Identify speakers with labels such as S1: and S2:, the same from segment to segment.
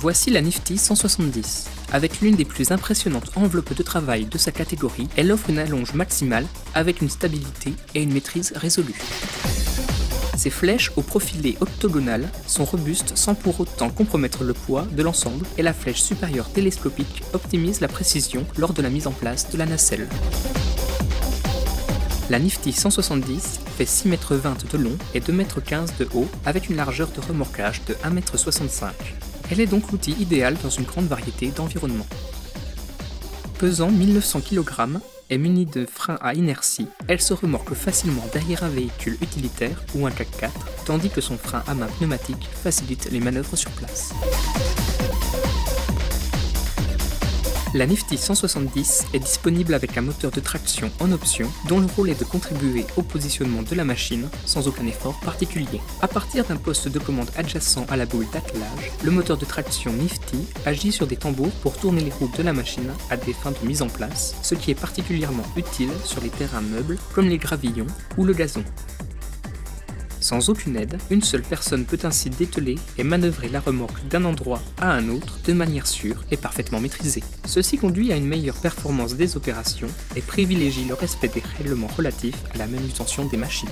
S1: Voici la Nifty 170. Avec l'une des plus impressionnantes enveloppes de travail de sa catégorie, elle offre une allonge maximale avec une stabilité et une maîtrise résolue. Ces flèches au profilé octogonal sont robustes sans pour autant compromettre le poids de l'ensemble et la flèche supérieure télescopique optimise la précision lors de la mise en place de la nacelle. La Nifty 170 fait 6,20 m de long et 2,15 m de haut avec une largeur de remorquage de 1,65 m. Elle est donc l'outil idéal dans une grande variété d'environnements. Pesant 1900 kg et munie de freins à inertie, elle se remorque facilement derrière un véhicule utilitaire ou un 4x4, tandis que son frein à main pneumatique facilite les manœuvres sur place. La Nifty 170 est disponible avec un moteur de traction en option dont le rôle est de contribuer au positionnement de la machine sans aucun effort particulier. À partir d'un poste de commande adjacent à la boule d'attelage, le moteur de traction Nifty agit sur des tambours pour tourner les roues de la machine à des fins de mise en place, ce qui est particulièrement utile sur les terrains meubles comme les gravillons ou le gazon. Sans aucune aide, une seule personne peut ainsi dételer et manœuvrer la remorque d'un endroit à un autre de manière sûre et parfaitement maîtrisée. Ceci conduit à une meilleure performance des opérations et privilégie le respect des règlements relatifs à la manutention des machines.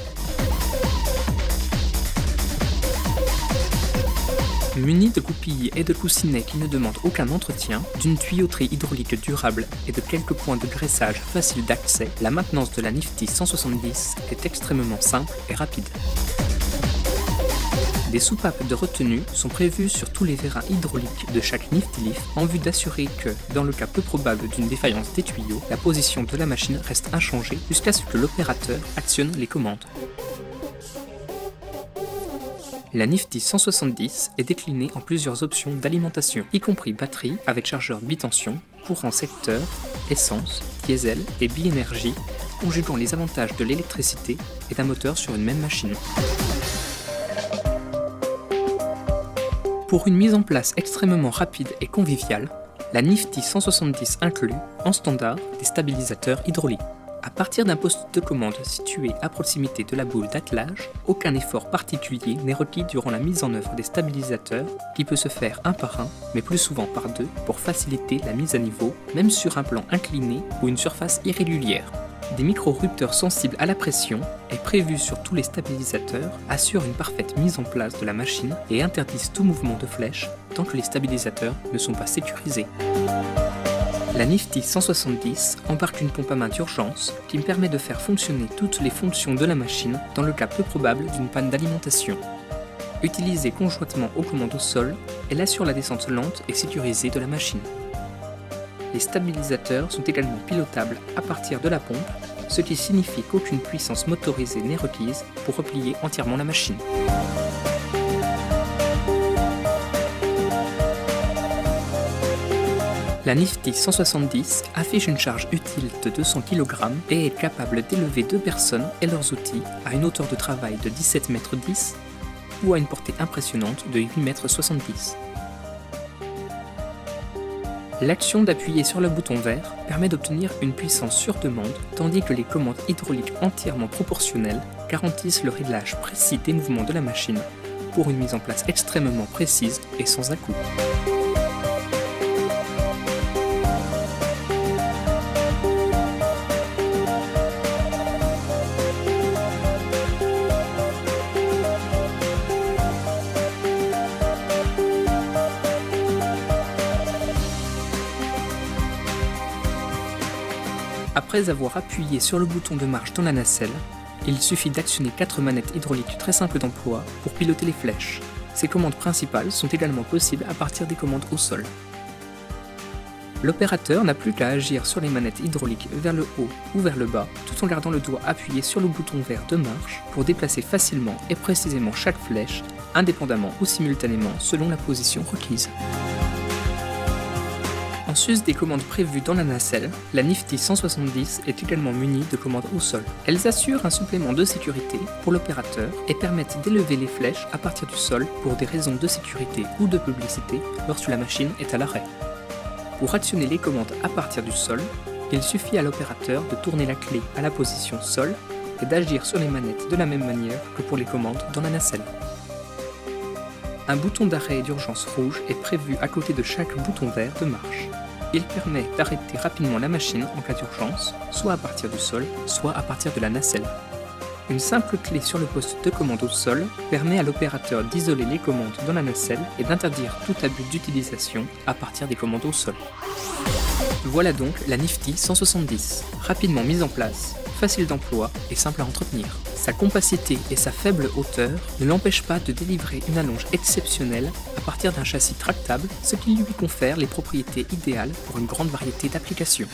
S1: Munie de goupilles et de coussinets qui ne demandent aucun entretien, d'une tuyauterie hydraulique durable et de quelques points de graissage faciles d'accès, la maintenance de la Nifty 170 est extrêmement simple et rapide. Des soupapes de retenue sont prévues sur tous les vérins hydrauliques de chaque Nifty Lift en vue d'assurer que, dans le cas peu probable d'une défaillance des tuyaux, la position de la machine reste inchangée jusqu'à ce que l'opérateur actionne les commandes. La Nifty 170 est déclinée en plusieurs options d'alimentation, y compris batterie avec chargeur bitension, courant secteur, essence, diesel et bi-énergie, conjuguant les avantages de l'électricité et d'un moteur sur une même machine. Pour une mise en place extrêmement rapide et conviviale, la Nifty 170 inclut, en standard, des stabilisateurs hydrauliques. À partir d'un poste de commande situé à proximité de la boule d'attelage, aucun effort particulier n'est requis durant la mise en œuvre des stabilisateurs, qui peut se faire un par un, mais plus souvent par deux, pour faciliter la mise à niveau, même sur un plan incliné ou une surface irrégulière. Des micro-rupteurs sensibles à la pression et prévus sur tous les stabilisateurs assurent une parfaite mise en place de la machine et interdisent tout mouvement de flèche tant que les stabilisateurs ne sont pas sécurisés. La Nifty 170 embarque une pompe à main d'urgence qui me permet de faire fonctionner toutes les fonctions de la machine dans le cas peu probable d'une panne d'alimentation. Utilisée conjointement aux commandes au sol, elle assure la descente lente et sécurisée de la machine. Les stabilisateurs sont également pilotables à partir de la pompe, ce qui signifie qu'aucune puissance motorisée n'est requise pour replier entièrement la machine. La Nifty 170 affiche une charge utile de 200 kg et est capable d'élever deux personnes et leurs outils à une hauteur de travail de 17,10 m ou à une portée impressionnante de 8,70 m. L'action d'appuyer sur le bouton vert permet d'obtenir une puissance sur demande, tandis que les commandes hydrauliques entièrement proportionnelles garantissent le réglage précis des mouvements de la machine pour une mise en place extrêmement précise et sans à-coups. Après avoir appuyé sur le bouton de marche dans la nacelle, il suffit d'actionner 4 manettes hydrauliques très simples d'emploi pour piloter les flèches. Ces commandes principales sont également possibles à partir des commandes au sol. L'opérateur n'a plus qu'à agir sur les manettes hydrauliques vers le haut ou vers le bas, tout en gardant le doigt appuyé sur le bouton vert de marche pour déplacer facilement et précisément chaque flèche, indépendamment ou simultanément selon la position requise. En sus des commandes prévues dans la nacelle, la Nifty 170 est également munie de commandes au sol. Elles assurent un supplément de sécurité pour l'opérateur et permettent d'élever les flèches à partir du sol pour des raisons de sécurité ou de publicité lorsque la machine est à l'arrêt. Pour actionner les commandes à partir du sol, il suffit à l'opérateur de tourner la clé à la position sol et d'agir sur les manettes de la même manière que pour les commandes dans la nacelle. Un bouton d'arrêt et d'urgence rouge est prévu à côté de chaque bouton vert de marche. Il permet d'arrêter rapidement la machine en cas d'urgence, soit à partir du sol, soit à partir de la nacelle. Une simple clé sur le poste de commande au sol permet à l'opérateur d'isoler les commandes dans la nacelle et d'interdire tout abus d'utilisation à partir des commandes au sol. Voilà donc la Nifty 170, rapidement mise en place, facile d'emploi et simple à entretenir. Sa compacité et sa faible hauteur ne l'empêchent pas de délivrer une allonge exceptionnelle à partir d'un châssis tractable, ce qui lui confère les propriétés idéales pour une grande variété d'applications.